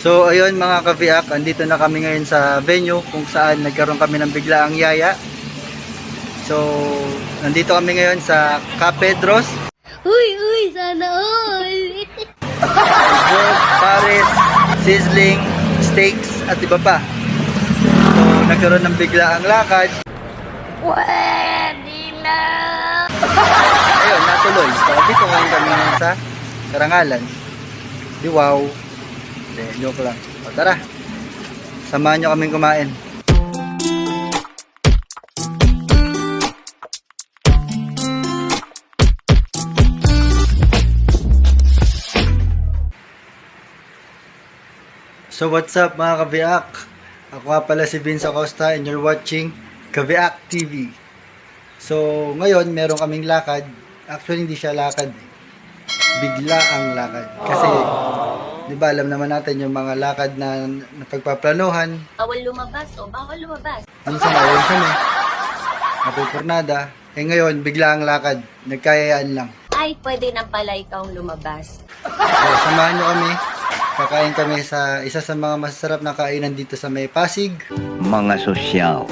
So ayun mga kabiak, andito na kami ngayon sa venue kung saan nagkaroon kami ng biglaang yaya. So nandito kami ngayon sa Kapedros. Uy, sana all! Gold, Paris, sizzling, steaks at iba pa. So nagkaroon ng biglaang lakad. Pwede na! Ayun, natuloy. So dito ngayon kami ngayon sa Karangalan. Di wow. Hindi, joke lang. O tara, samahan nyo kaming kumain. So what's up mga kabiak? Ako nga pala si Vince Acosta and you're watching Kabiak TV. So ngayon meron kaming lakad. Actually hindi siya lakad. Bigla ang lakad. Kasi di ba alam naman natin yung mga lakad na napagpaplanuhan. Bawal lumabas o bawal lumabas. Minsan awal kami. Napupurnada. Eh ngayon bigla ang lakad. Nagkayayaan lang. Ay, pwede na pala ikaw lumabas. So samahan nyo kami. Kakain kami sa isa sa mga masarap na kainan dito sa May Pasig. Mga sosyal.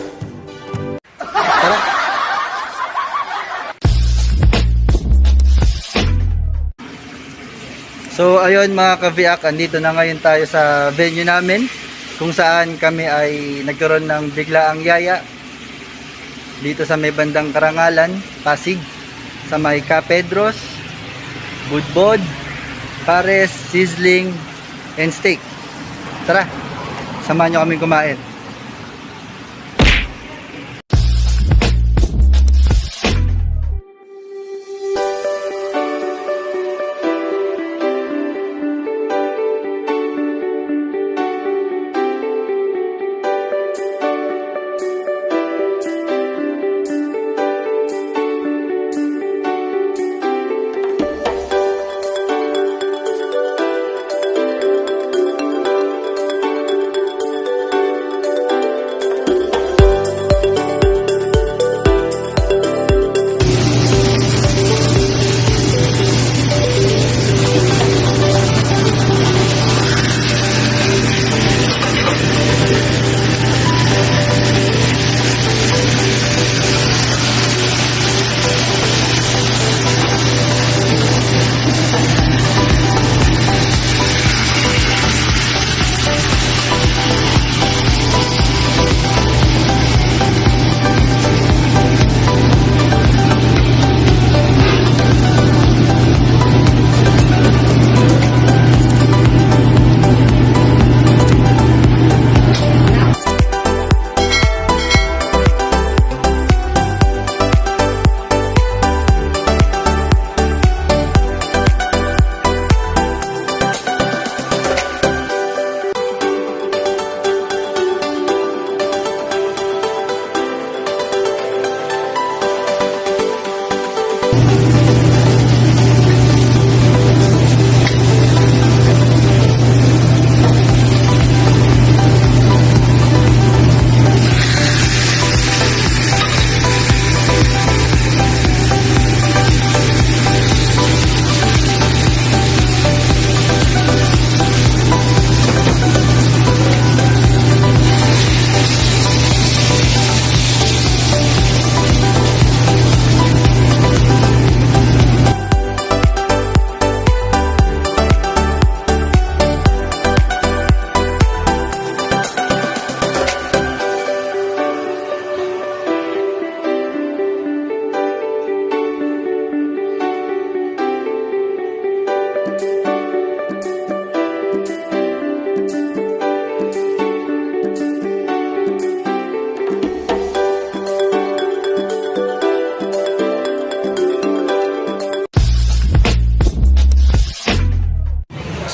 Tara! So ayun mga kabiak, andito na ngayon tayo sa venue namin kung saan kami ay nagkaroon ng biglaang yaya dito sa may bandang Karangalan, Pasig, sa may Kapedros, Budbod, Pares, sizzling, and steak. Tara, samahan nyo kami kumain.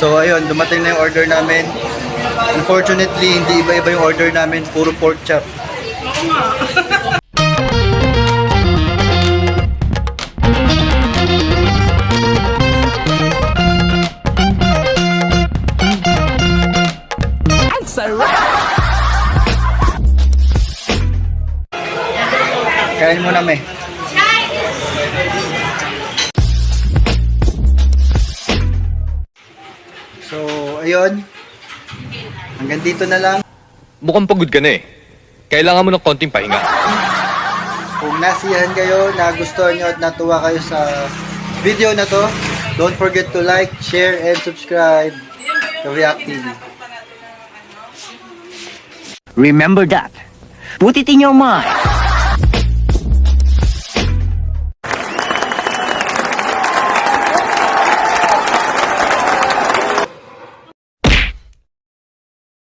So ayun, dumating na yung order namin. Unfortunately, hindi iba-iba yung order namin, puro pork chop. Kain mo na, me. So, ayun. Hanggang dito na lang. Mukhang pagod ka na eh. Kailangan mo ng konting pahinga. Kung nasiyahan kayo, nagustuhan nyo at natuwa kayo sa video na to, don't forget to like, share, and subscribe to React TV. Remember that. Put it in your mind.